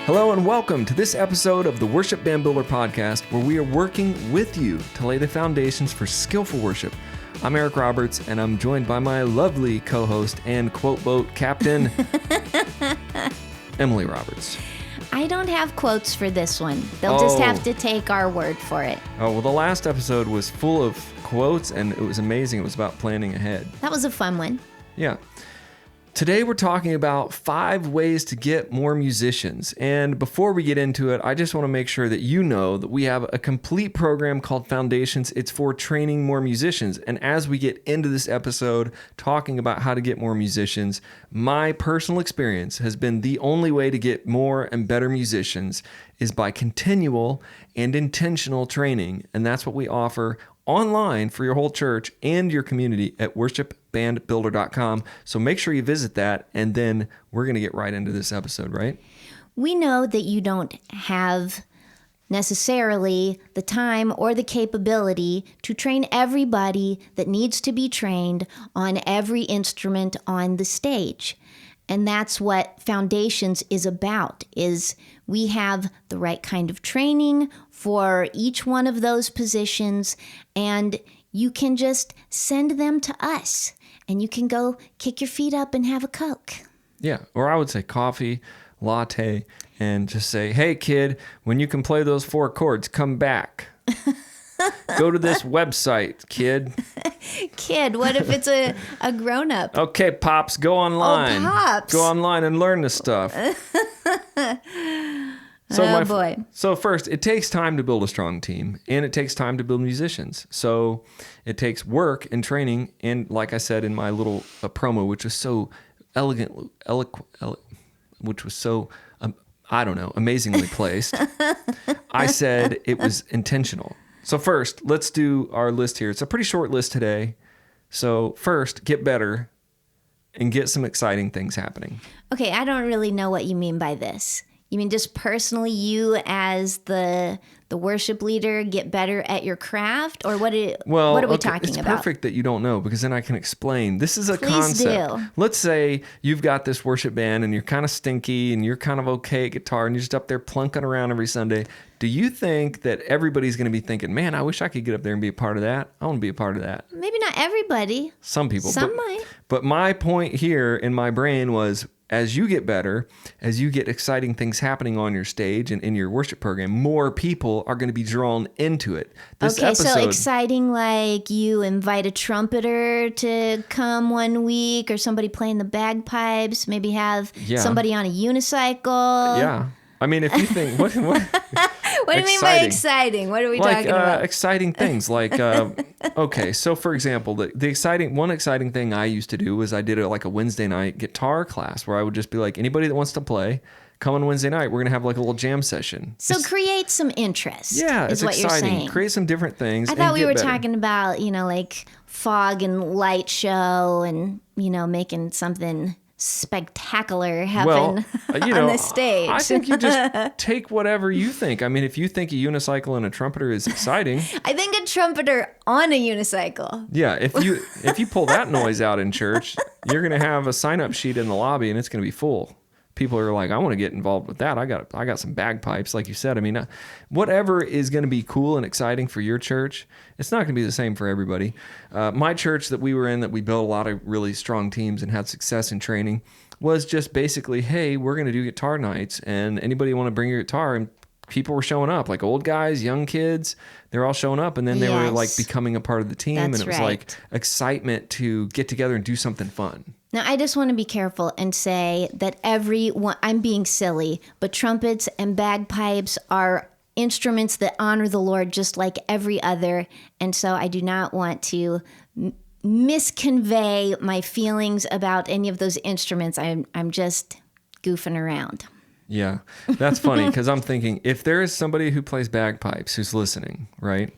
Hello and welcome to this episode of the Worship Band Builder Podcast, where we are working with you to lay the foundations for skillful worship. I'm Eric Roberts, and I'm joined by my lovely co-host and quote boat captain, Emily Roberts. I don't have quotes for this one. They'll just have to take our word for it. Oh, well, the last episode was full of quotes, and it was amazing. It was about planning ahead. That was a fun one. Yeah. Today we're talking about 5 ways to get more musicians. And before we get into it, I just want to make sure that you know that we have a complete program called Foundations. It's for training more musicians. And as we get into this episode talking about how to get more musicians, my personal experience has been the only way to get more and better musicians is by continual and intentional training. And that's what we offer online for your whole church and your community at worshipbandbuilder.com. So make sure you visit that, and then we're going to get right into this episode, right? We know that you don't have necessarily the time or the capability to train everybody that needs to be trained on every instrument on the stage. And that's what Foundations is about, is we have the right kind of training for each one of those positions, and you can just send them to us, and you can go kick your feet up and have a Coke. Yeah, or I would say coffee, latte, and just say, hey, kid, when you can play those 4 chords, come back. Go to this website, kid. Kid, what if it's a grown-up? Okay, Pops, go online. Oh, Pops. Go online and learn the stuff. Boy. So first, it takes time to build a strong team, and it takes time to build musicians. So it takes work and training, and like I said in my little promo, which was so amazingly placed, I said it was intentional. So first, let's do our list here. It's a pretty short list today. So first, get better and get some exciting things happening. Okay, I don't really know what you mean by this. You mean just personally you as the worship leader get better at your craft? Or what are we talking about? It's perfect that you don't know, because then I can explain. This is a Please concept. do. Let's say you've got this worship band and you're kind of stinky and you're kind of okay at guitar and you're just up there plunking around every Sunday. Do you think that everybody's going to be thinking, man, I wish I could get up there and be a part of that? I want to be a part of that. Maybe not everybody. Some people. Some might. But my point here in my brain was, as you get better, as you get exciting things happening on your stage and in your worship program, more people are going to be drawn into it. So exciting, like you invite a trumpeter to come one week, or somebody playing the bagpipes, maybe have somebody on a unicycle. Yeah. I mean, if you think, what do you mean by exciting? What are we talking about? Exciting things like, okay, so for example, one exciting thing I used to do was I did a Wednesday night guitar class where I would just be like, anybody that wants to play, come on Wednesday night. We're going to have like a little jam session. So create some interest. Yeah, is it's what exciting. You're saying. Create some different things. I thought we were talking about, like fog and light show and, making something spectacular happen on the stage. I think you just take whatever you think. I mean, if you think a unicycle and a trumpeter is exciting, I think a trumpeter on a unicycle. Yeah, if you pull that noise out in church, you're going to have a sign-up sheet in the lobby and it's going to be full. People are like, I want to get involved with that. I got some bagpipes, like you said. I mean, whatever is going to be cool and exciting for your church, it's not going to be the same for everybody. My church that we were in, that we built a lot of really strong teams and had success in training, was just basically, hey, we're going to do guitar nights, and anybody want to bring your guitar? And people were showing up, like old guys, young kids. They're all showing up, and then they were like becoming a part of the team. That's and it was like excitement to get together and do something fun. Now, I just want to be careful and say that I'm being silly, but trumpets and bagpipes are instruments that honor the Lord just like every other. And so I do not want to misconvey my feelings about any of those instruments. I'm just goofing around. Yeah, that's funny, because I'm thinking, if there is somebody who plays bagpipes who's listening, right?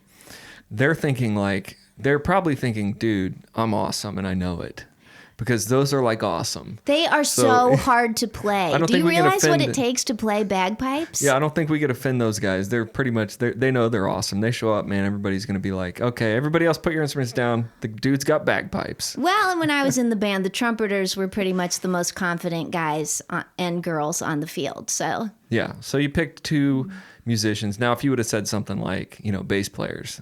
They're probably thinking, dude, I'm awesome and I know it. because those are like awesome. They are so hard to play. Do you realize what it takes to play bagpipes? Yeah, I don't think we could offend those guys. They're pretty much, they know they're awesome. They show up, man, everybody's going to be like, okay, everybody else put your instruments down. The dude's got bagpipes. Well, and when I was in the band, the trumpeters were pretty much the most confident guys and girls on the field. So Yeah. So you picked two musicians. Now, if you would have said something like, bass players,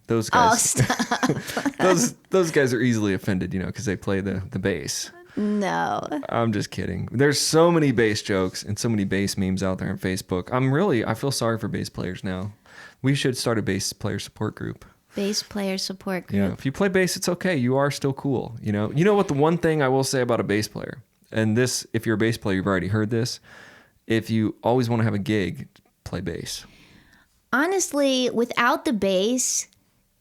those Oh, guys, stop. those guys are easily offended, because they play the bass. No. I'm just kidding. There's so many bass jokes and so many bass memes out there on Facebook. I feel sorry for bass players now. We should start a bass player support group. Bass player support group. Yeah. If you play bass, it's okay. You are still cool. You know what the one thing I will say about a bass player, and this, if you're a bass player, you've already heard this. If you always want to have a gig, play bass. Honestly, without the bass,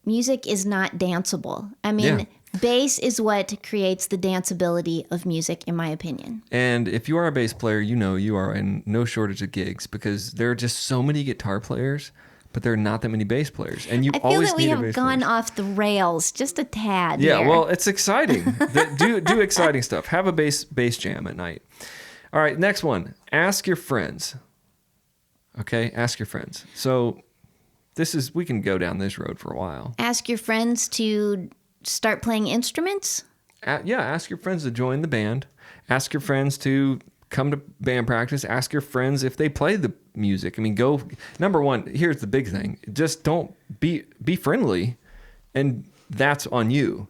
music is not danceable. I mean, bass is what creates the danceability of music, in my opinion. And if you are a bass player, you are in no shortage of gigs because there are just so many guitar players, but there are not that many bass players. And I feel that we have gone off the rails just a tad. Yeah, here. well, it's exciting. do exciting stuff. Have a bass jam at night. All right, next one. Ask your friends. Okay, ask your friends. So we can go down this road for a while. Ask your friends to start playing instruments? Ask your friends to join the band. Ask your friends to come to band practice. Ask your friends if they play the music. I mean, number one, here's the big thing. Just don't be friendly, and that's on you.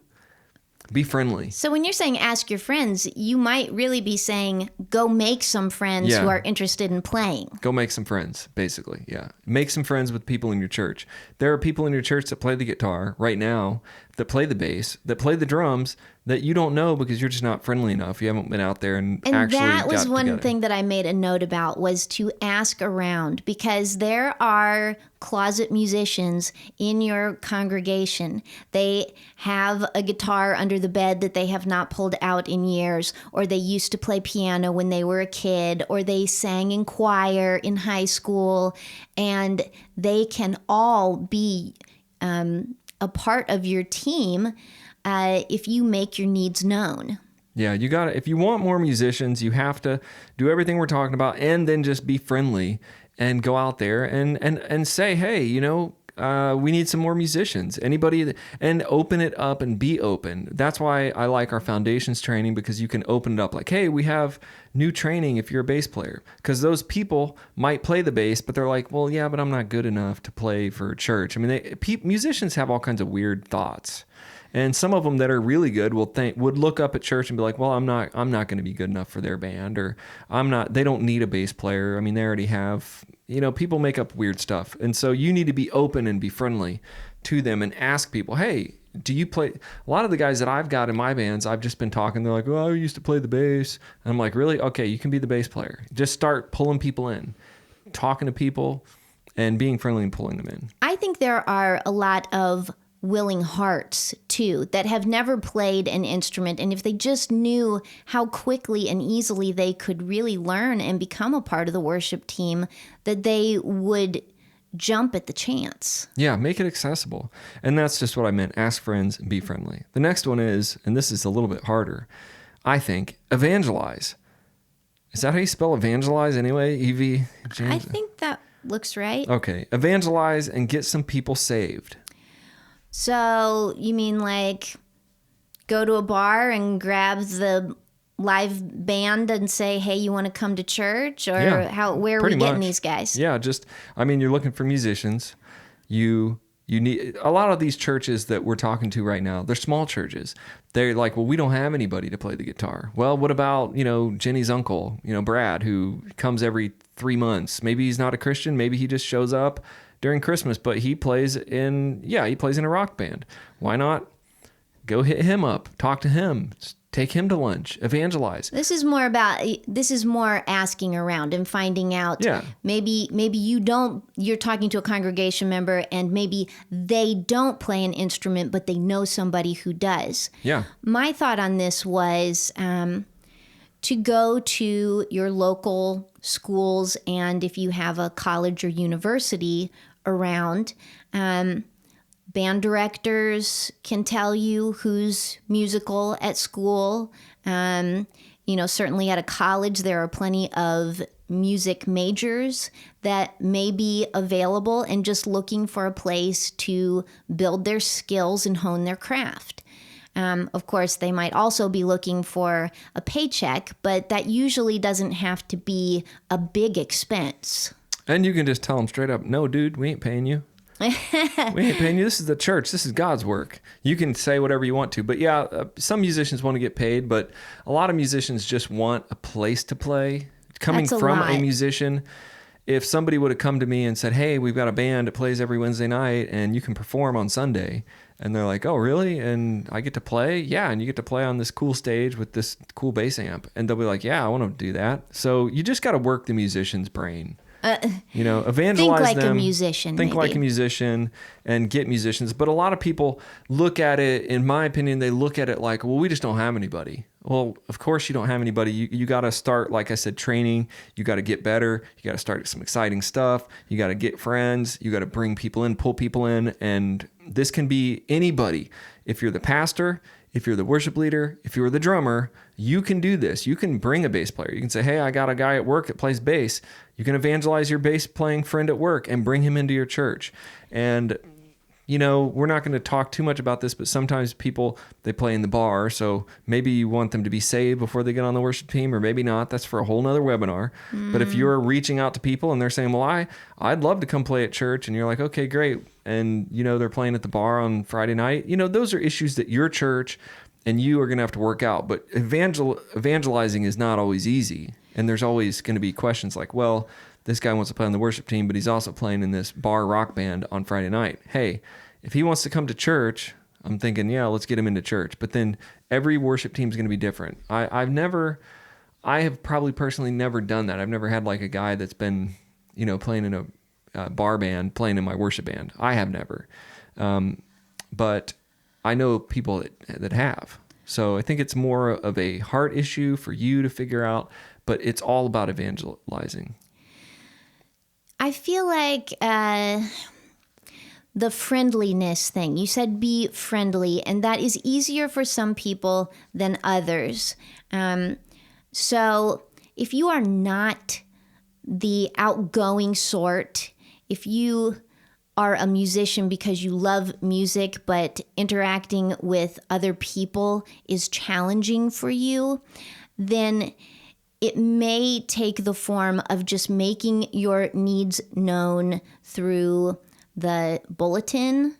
Be friendly. So when you're saying ask your friends, you might really be saying go make some friends who are interested in playing. Go make some friends, basically. Yeah. Make some friends with people in your church. There are people in your church that play the guitar right now, that play the bass, that play the drums, that you don't know because you're just not friendly enough. You haven't been out there and actually that was got one together. thing that I made a note about, was to ask around, because there are closet musicians in your congregation. They have a guitar under the bed that they have not pulled out in years, or they used to play piano when they were a kid, or they sang in choir in high school, and they can all be a part of your team if you make your needs known. Yeah, if you want more musicians, you have to do everything we're talking about and then just be friendly and go out there and say, hey, we need some more musicians. Anybody, and open it up and be open. That's why I like our foundations training, because you can open it up like, hey, we have new training if you're a bass player. Because those people might play the bass, but they're like, well, yeah, but I'm not good enough to play for church. I mean, musicians have all kinds of weird thoughts. And some of them that are really good would look up at church and be like, well, I'm not going to be good enough for their band, or they don't need a bass player. I mean, they already have, people make up weird stuff. And so you need to be open and be friendly to them and ask people, hey, do you play? A lot of the guys that I've got in my bands, I've just been talking. They're like, oh, I used to play the bass. And I'm like, really? Okay, you can be the bass player. Just start pulling people in, talking to people and being friendly and pulling them in. I think there are a lot of willing hearts too that have never played an instrument, and if they just knew how quickly and easily they could really learn and become a part of the worship team, that they would jump at the chance. Yeah, make it accessible. And that's just what I meant. Ask friends and be friendly. The next one is, and this is a little bit harder, I think, evangelize. Is that how you spell evangelize anyway? Evie? I think that looks right. Okay, evangelize and get some people saved. So you mean like go to a bar and grab the live band and say, hey, you want to come to church? Or where are we getting these guys? Yeah, you're looking for musicians. You need a lot of these churches that we're talking to right now. They're small churches. They're like, well, we don't have anybody to play the guitar. Well, what about, Jenny's uncle, Brad, who comes every 3 months. Maybe he's not a Christian. Maybe he just shows up during Christmas, but he plays in a rock band. Why not go hit him up, talk to him, take him to lunch, evangelize. This is more asking around and finding out. Yeah. Maybe you're talking to a congregation member and maybe they don't play an instrument, but they know somebody who does. Yeah. My thought on this was to go to your local schools, and if you have a college or university around, band directors can tell you who's musical at school. Certainly at a college, there are plenty of music majors that may be available and just looking for a place to build their skills and hone their craft. Of course, they might also be looking for a paycheck, but that usually doesn't have to be a big expense. And you can just tell them straight up, no, dude, we ain't paying you. We ain't paying you. This is the church. This is God's work. You can say whatever you want to. But yeah, some musicians want to get paid, but a lot of musicians just want a place to play. Coming from a musician, if somebody would have come to me and said, hey, we've got a band that plays every Wednesday night and you can perform on Sunday. And they're like, oh, really? And I get to play? Yeah, and you get to play on this cool stage with this cool bass amp. And they'll be like, yeah, I want to do that. So you just got to work the musician's brain. Evangelize think like them. A musician. Think maybe. like a musician and get musicians. But a lot of people look at it, in my opinion, they look at it like, well, we just don't have anybody. Well, of course you don't have anybody. You got to start, like I said, training. You got to get better. You got to start some exciting stuff. You got to get friends. You got to bring people in, pull people in. And this can be anybody. If you're the pastor, if you're the worship leader, if you're the drummer, you can do this. You can bring a bass player. You can say, hey, I got a guy at work that plays bass. You can evangelize your bass playing friend at work and bring him into your church. And, we're not going to talk too much about this, but sometimes people, they play in the bar. So maybe you want them to be saved before they get on the worship team, or maybe not. That's for a whole nother webinar. But if you're reaching out to people and they're saying, well, I'd love to come play at church. And you're like, okay, great. And, they're playing at the bar on Friday night. Those are issues that your church and you are going to have to work out. But evangelizing is not always easy. And there's always going to be questions like, well, this guy wants to play on the worship team, but he's also playing in this bar rock band on Friday night. Hey, if he wants to come to church, I'm thinking, yeah, let's get him into church. But then every worship team is going to be different. I have probably personally never done that. I've never had like a guy that's been, playing in a bar band, playing in my worship band. I have never. But I know people that have. So I think it's more of a heart issue for you to figure out, but it's all about evangelizing. I feel like the friendliness thing. You said be friendly, and that is easier for some people than others. So if you are not the outgoing sort, if you are a musician because you love music, but interacting with other people is challenging for you, then it may take the form of just making your needs known through the bulletin,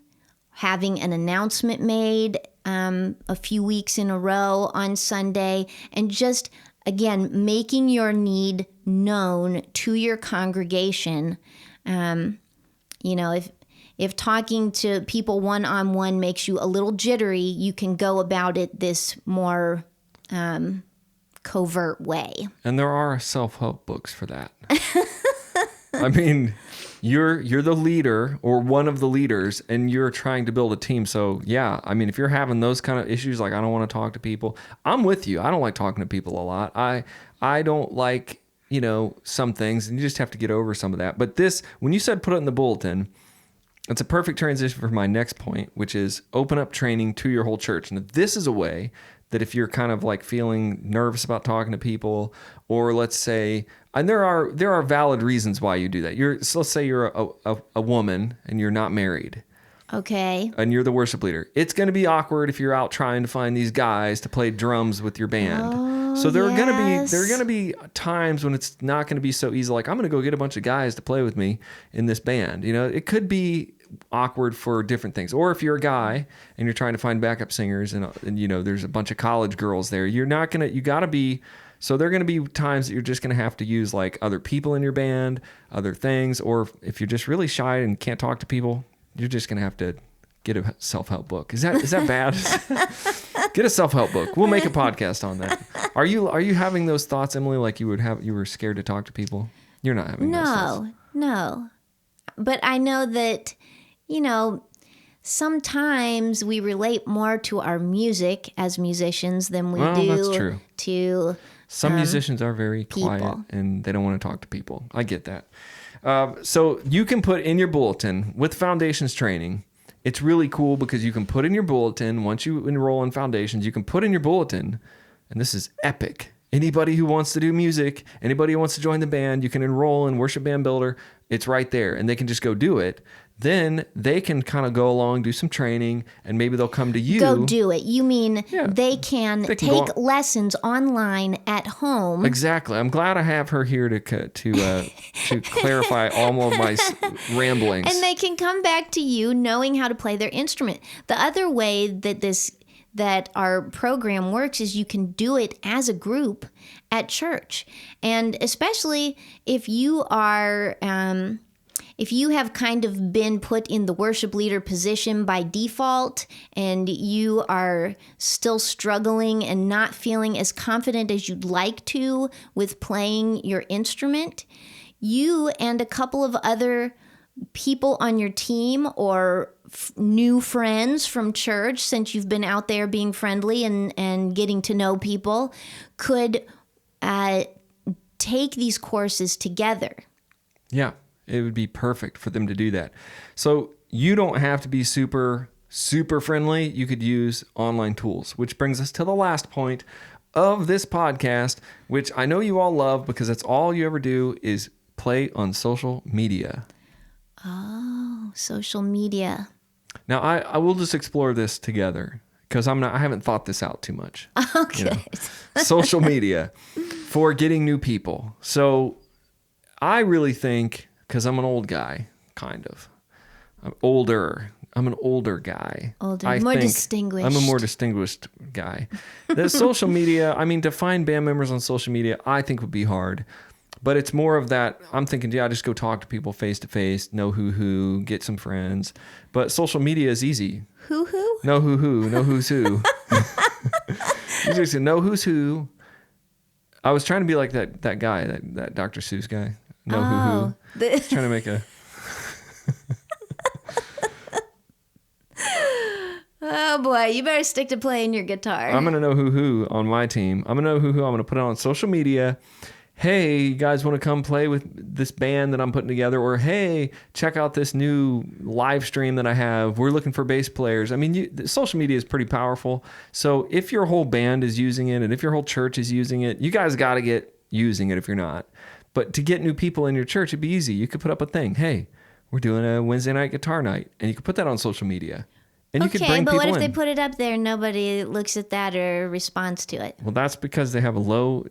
having an announcement made a few weeks in a row on Sunday, and just, again, making your need known to your congregation. If talking to people one-on-one makes you a little jittery, you can go about it this more covert way. And there are self-help books for that. I mean, you're the leader or one of the leaders, and you're trying to build a team. So yeah, I mean, if you're having those kind of issues, like I don't want to talk to people, I'm with you. I don't like talking to people a lot. I don't like, some things, and you just have to get over some of that. But this, when you said put it in the bulletin, it's a perfect transition for my next point, which is open up training to your whole church. And this is a way that if you're kind of like feeling nervous about talking to people, or let's say, and there are valid reasons why you do that. So let's say you're a woman and you're not married. Okay. And you're the worship leader. It's going to be awkward if you're out trying to find these guys to play drums with your band. So there are going to be times when it's not going to be so easy. Like, I'm going to go get a bunch of guys to play with me in this band. It could be awkward for different things. Or if you're a guy and you're trying to find backup singers and there's a bunch of college girls there, you got to be. So there are going to be times that you're just going to have to use like other people in your band, other things. Or if you're just really shy and can't talk to people, you're just going to have to get a self-help book. Is that bad? Get a self-help book. We'll make a podcast on that. Are you having those thoughts, Emily, like you were scared to talk to people? You're not having those thoughts. No. But I know that, sometimes we relate more to our music as musicians than we do that's true. To some musicians are very quiet people. And they don't want to talk to people. I get that. So you can put in your bulletin with Foundations training. It's really cool because you can put in your bulletin, once you enroll in Foundations, you can put in your bulletin, and this is epic. Anybody who wants to do music, anybody who wants to join the band, you can enroll in Worship Band Builder. It's right there, and they can just go do it. Then they can kind of go along, do some training, and maybe they'll come to you. Go do it. You mean Yeah. they can take lessons online at home. Exactly. I'm glad I have her here to clarify all of my ramblings. And they can come back to you knowing how to play their instrument. The other way that our program works is you can do it as a group at church. And especially if you are if you have kind of been put in the worship leader position by default and you are still struggling and not feeling as confident as you'd like to with playing your instrument, you and a couple of other people on your team or new friends from church, since you've been out there being friendly and getting to know people, could take these courses together. Yeah, it would be perfect for them to do that. So you don't have to be super friendly. You could use online tools, which brings us to the last point of this podcast, which I know you all love because that's all you ever do is play on social media. Oh, social media. Now, I will just explore this together because I haven't thought this out too much. Okay. You know? Social media for getting new people. So I really think, because I'm an old guy, kind of. I'm older. I'm an older guy. More distinguished. I'm a more distinguished guy. The social media, to find band members on social media, I think would be hard. But it's more of that, I'm thinking, just go talk to people face to face, know who, get some friends. But social media is easy. Who? Know who, know who's who. You just know who's who. I was trying to be like that guy, that Dr. Seuss guy. Know who. Trying to make a... Oh boy, you better stick to playing your guitar. I'm going to know who on my team. I'm going to know who. I'm going to put it on social media. Hey, you guys want to come play with this band that I'm putting together? Or, hey, check out this new live stream that I have. We're looking for bass players. Social media is pretty powerful. So if your whole band is using it and if your whole church is using it, you guys got to get using it if you're not. But to get new people in your church, it'd be easy. You could put up a thing. Hey, we're doing a Wednesday night guitar night. And you could put that on social media. And you could bring people in. Okay, but what if they put it up there and nobody looks at that or responds to it? Well, that's because they have low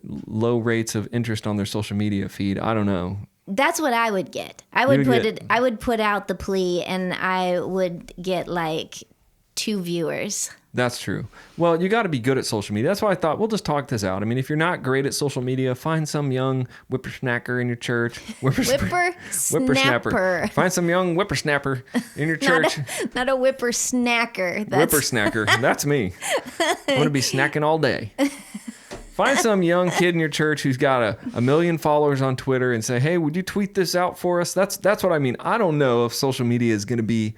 rates of interest on their social media feed. I don't know. That's what I would get. I would put out the plea and I would get like 2 viewers. That's true. Well, you got to be good at social media. That's why I thought we'll just talk this out. If you're not great at social media, find some young whippersnapper in your church. Whippersnapper. Find some young whippersnapper in your church. Not a whippersnacker. Whippersnacker. That's me. I'm going to be snacking all day. Find some young kid in your church who's got a million followers on Twitter and say, hey, would you tweet this out for us? That's what I mean. I don't know if social media is going to be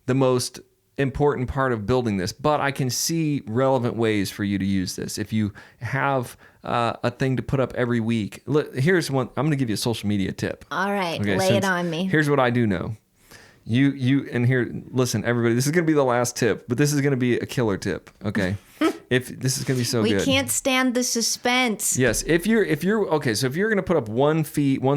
the most important part of building this, but I can see relevant ways for you to use this. If you have a thing to put up every week, here's one. I'm going to give you a social media tip. All right, okay, lay it on me. Here's what I do know. And here, listen, everybody, this is going to be the last tip, but this is going to be a killer tip. Okay. If this is going to be so good. We can't stand the suspense. Yes. If you're okay, so if you're going to put up one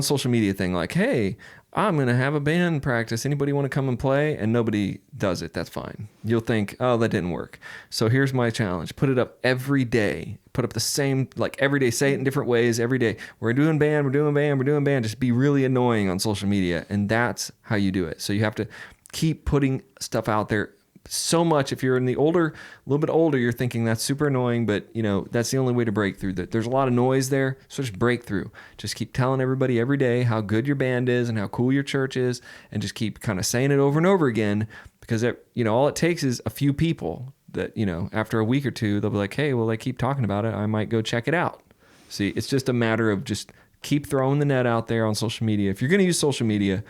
social media thing like, hey, I'm going to have a band practice. Anybody want to come and play? And nobody does it. That's fine. You'll think, oh, that didn't work. So here's my challenge. Put it up every day. Put up the same, like every day. Say it in different ways every day. We're doing band. We're doing band. We're doing band. Just be really annoying on social media. And that's how you do it. So you have to keep putting stuff out there so much. If you're in a little bit older, you're thinking that's super annoying, but that's the only way to break through. There's a lot of noise there, so just break through. Just keep telling everybody every day how good your band is and how cool your church is, and just keep kind of saying it over and over again, because all it takes is a few people that, after a week or two, they'll be like, hey, well, they keep talking about it. I might go check it out. See, it's just a matter of just keep throwing the net out there on social media. If you're going to use social media,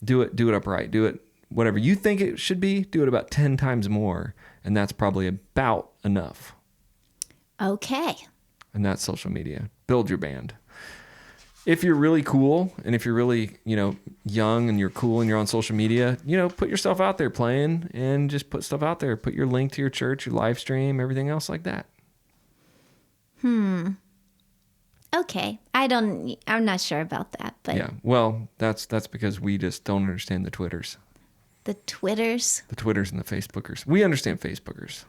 do it upright. Do it whatever you think it should be, do it about 10 times more. And that's probably about enough. Okay. And that's social media. Build your band. If you're really cool and if you're really, young and you're cool and you're on social media, put yourself out there playing and just put stuff out there. Put your link to your church, your live stream, everything else like that. Okay. I'm not sure about that, but Yeah. Well, that's because we just don't understand the Twitters. the Twitters. The Twitters and the Facebookers. We understand Facebookers.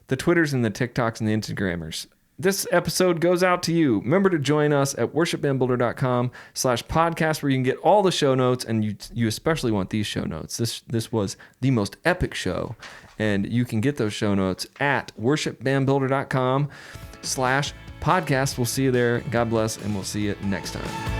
The Twitters and the TikToks and the Instagrammers. This episode goes out to you. Remember to join us at worshipbandbuilder.com/podcast, where you can get all the show notes, and you especially want these show notes. This was the most epic show, and you can get those show notes at worshipbandbuilder.com/podcast. We'll see you there. God bless, and we'll see you next time.